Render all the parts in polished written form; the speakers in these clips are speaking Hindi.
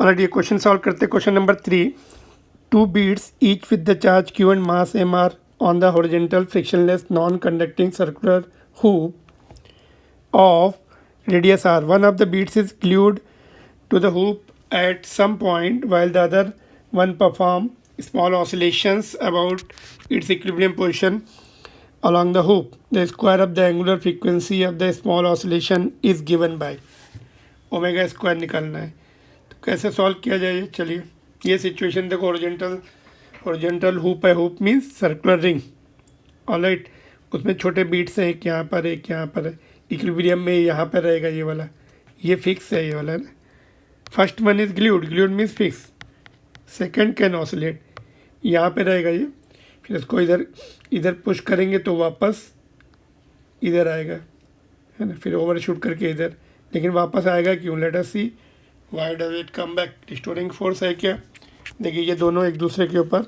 और ये क्वेश्चन सॉल्व करते question number 3 2 beads each with the charge q and mass m are on the horizontal frictionless non-conducting circular hoop of radius r. One of the beads is glued to the hoop at some point while the other one perform small oscillations about its equilibrium position along the hoop. The square of the angular frequency of the small oscillation is given by omega square निकालना है। तो कैसे सॉल्व किया जाए, चलिए ये सिचुएशन देखो, ओरिजेंटल हुप है, hoop means circular ring, alright. उसमें छोटे बीट्स हैं, एक यहाँ पर एक यहाँ पर है, इक्विलिब्रियम में यहाँ पर रहेगा ये वाला, ये फिक्स है ये वाला ना। First one is glued means fix, second can oscillate, यहाँ पे रहेगा ये, फिर इसको इधर पुश करेंगे तो वापस इधर आएगा, है ना, फिर ओवरशूट करके इधर, लेकिन वापस आएगा क्यों, let us see why does it come back. Restoring force है क्या, देखिए ये दोनों एक दूसरे के ऊपर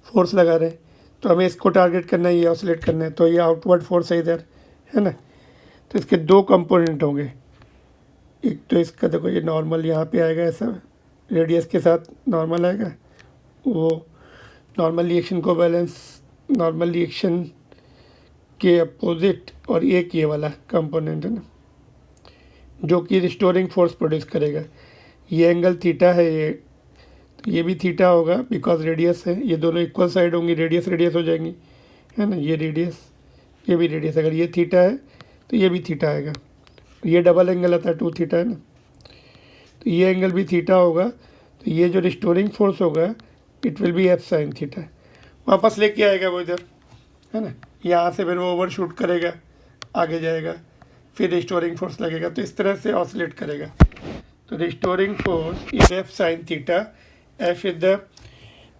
फोर्स लगा रहे हैं, तो हमें इसको टारगेट करना है, ये ऑसिलेट करना है, तो ये आउटवर्ड फोर्स है इधर, है ना। तो इसके दो कंपोनेंट होंगे, एक तो इसका देखो ये नॉर्मल यहाँ पे आएगा, ऐसा रेडियस के साथ नॉर्मल आएगा, वो नॉर्मल रिएक्शन को बैलेंस, नॉर्मल रिएक्शन के अपोजिट, और एक ये वाला कंपोनेंट है ना जो कि रिस्टोरिंग फोर्स प्रोड्यूस करेगा। ये एंगल थीटा है, ये भी थीटा होगा बिकॉज रेडियस है, ये दोनों इक्वल साइड होंगी, रेडियस हो जाएंगी, है ना, ये रेडियस ये भी रेडियस, अगर ये थीटा है तो ये भी थीटा आएगा, ये डबल एंगल आता है 2 थीटा, है ना, तो ये एंगल भी थीटा होगा। तो ये जो रिस्टोरिंग फोर्स होगा it will be F sine theta, वापस लेके आएगा वो इधर, है ना, यहाँ से फिर वो ओवरशूट करेगा, आगे जाएगा, फिर रिस्टोरिंग फोर्स लगेगा, तो इस तरह से ऑसिलेट करेगा। तो restoring force is F sine theta, F is the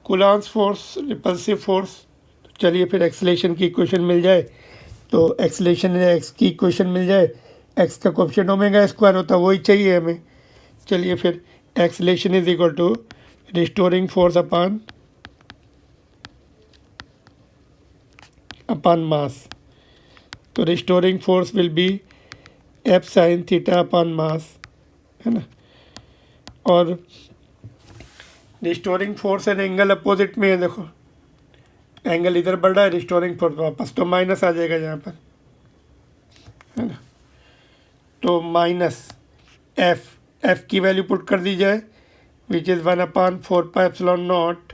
Coulomb's force, repulsive force. चलिए फिर एक्सेलेरेशन की इक्वेशन मिल जाए, तो एक्सेलेरेशन एक्स की इक्वेशन मिल जाए, एक्स का कोएफिशिएंट ओमेगा स्क्वायर होता है, वही चाहिए हमें। चलिए फिर acceleration is equal to restoring force upon mass. तो restoring force will be F sine theta upon mass, है ना, और restoring force and angle opposite में है, देखो एंगल इधर बढ़ रहा है, रिस्टोरिंग फोर्स वापस तो माइनस आ जाएगा यहाँ पर, है ना। तो माइनस एफ की वैल्यू पुट कर दी जाए, which is 1/4 pi epsilon naught,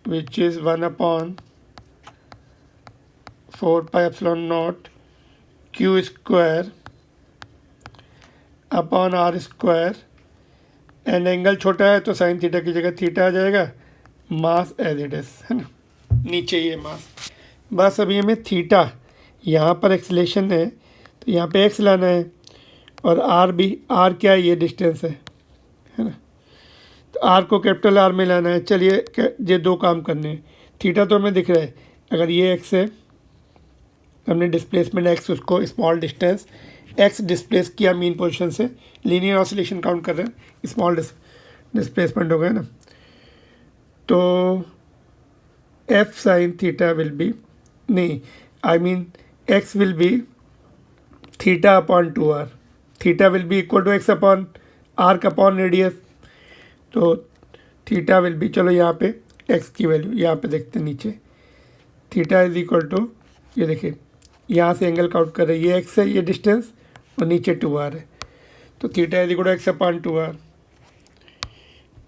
which is 1/4 pi epsilon naught Q square upon R square, and angle छोटा है तो साइन थीटा की जगह थीटा आ जाएगा, मास एज इट इज, है ना, नीचे ये मास। बस अभी हमें थीटा, यहाँ पर एक्सेलेरेशन है तो यहाँ पे एक्स लाना है, और आर भी, आर क्या है, ये डिस्टेंस है ना, तो आर को कैपिटल आर में लाना है। चलिए ये दो काम करने हैं, थीटा तो हमें दिख रहा है, अगर ये एक्स है, हमने डिस्प्लेसमेंट एक्स, उसको स्मॉल डिस्टेंस एक्स डिस्प्लेस किया मीन पोजीशन से, लीनियर ऑसिलेशन काउंट कर रहे हैं, स्मॉल डिस्प्लेसमेंट हो गया ना, तो F sine theta will be, नहीं I mean X will be theta upon 2r, theta will be equal to X upon R का अपॉन रेडियस, तो थीटा विल बी, चलो यहाँ पे एक्स की वैल्यू यहाँ पे देखते हैं नीचे, थीटा इज इक्वल टू, ये देखिए यहाँ से एंगल काउंट कर रहे हैं, ये एक्स है, ये डिस्टेंस, और नीचे 2r है, तो theta is equal to X upon 2r,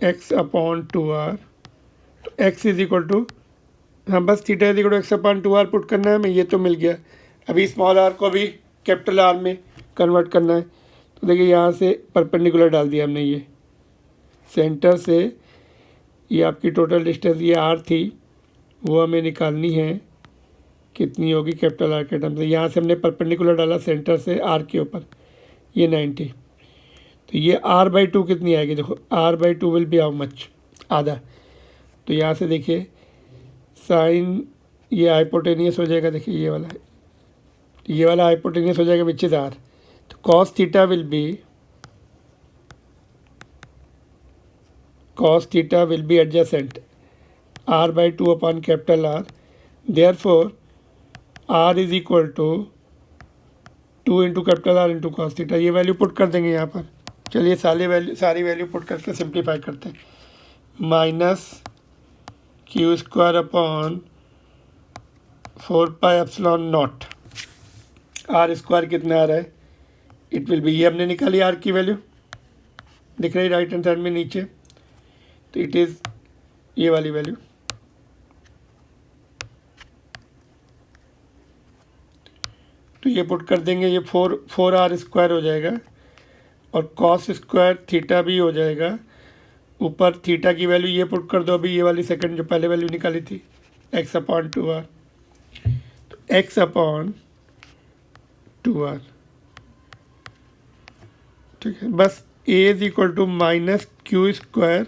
X upon 2r, तो एक्स इज इक्वल टू, हाँ बस theta is equal to X upon 2r put करना है हमें, ये तो मिल गया। अभी स्मॉल आर को भी कैपिटल आर में कन्वर्ट करना है, तो देखिए यहाँ से परपेंडिकुलर डाल दिया हमने, ये सेंटर से ये आपकी टोटल डिस्टेंस ये आर थी, वो हमें निकालनी है, कितनी होगी कैपिटल आर के टर्म से, यहाँ से हमने परपेंडिकुलर डाला सेंटर से आर के ऊपर, ये 90, तो ये r/2 कितनी आएगी, देखो r/2 will be how much, आधा, तो यहाँ से देखिए साइन ये हाइपोटेनियस हो जाएगा, देखिए ये वाला हाइपोटेनियस हो जाएगा विच इज आर, तो cos theta will be adjacent r/2 upon capital R, therefore r is equal to 2 into capital R into cos theta, ये वैल्यू पुट कर देंगे यहाँ पर, चलिए सारी वैल्यू पुट करके सिंप्लीफाई करते हैं। Minus Q square upon 4 pi epsilon naught, R square कितना आ रहा है, इट विल बी, ये हमने निकाली आर की वैल्यू, दिख रही राइट हैंड साइड में नीचे, तो इट इज़ ये वाली वैल्यू। तो ये पुट कर देंगे, ये 4r स्क्वायर हो जाएगा और कॉस स्क्वायर थीटा भी हो जाएगा। ऊपर थीटा की वैल्यू ये पुट कर दो, अभी ये वाली सेकंड जो पहले वैल्यू निकाली थी, x अपॉन 2r, तो x अपॉन 2r, ठीक है। बस a is equal to minus Q square,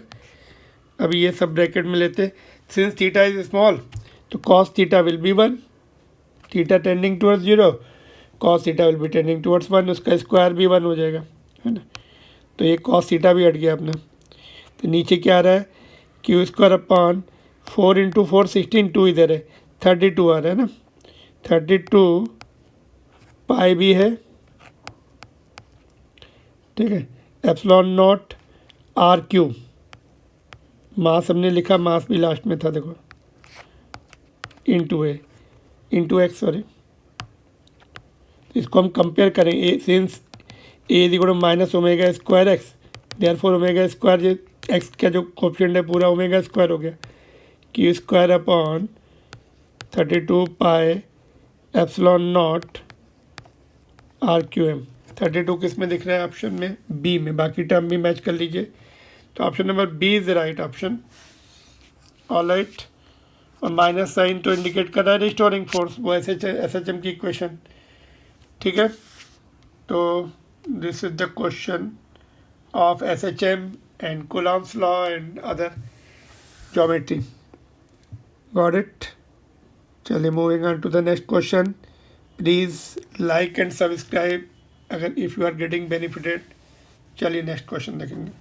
अभी ये सब ब्रैकेट में लेते, सिंस थीटा इज स्मॉल तो cos theta will be 1, theta tending towards 0, cos theta will be tending towards 1, उसका स्क्वायर भी 1 हो जाएगा, है ना। तो ये कॉस थीटा भी हट गया अपना। तो नीचे क्या आ रहा है, क्यू स्क्वायर अपॉन 4 इंटू 4 16, 2 इधर है, 32 आ रहा है ना, 32 पाई भी है, ठीक है, epsilon naught R Q, mass हमने लिखा, मास भी लास्ट में था देखो, into A into X, sorry. इसको हम कंपेयर करें, A since A is equal to minus omega square X, therefore omega square जो एक्स का जो कोफिशिएंट है पूरा ओमेगा स्क्वायर हो गया, Q square upon 32 pi epsilon naught R Q M. 32 किस में दिख रहा है, ऑप्शन में बी में, बाकी टर्म भी मैच कर लीजिए। तो option number B is the right option. Alright, और माइनस साइन तो इंडिकेट कर रहा है रिस्टोरिंग फोर्स, वो एस एच एम की इक्वेशन, ठीक है। तो this is the question of S H M and Coulomb's law and other geometry. Got it. चलिए moving on to the next question. Please like and subscribe अगर if you are getting benefited. चलिए नेक्स्ट क्वेश्चन देखेंगे।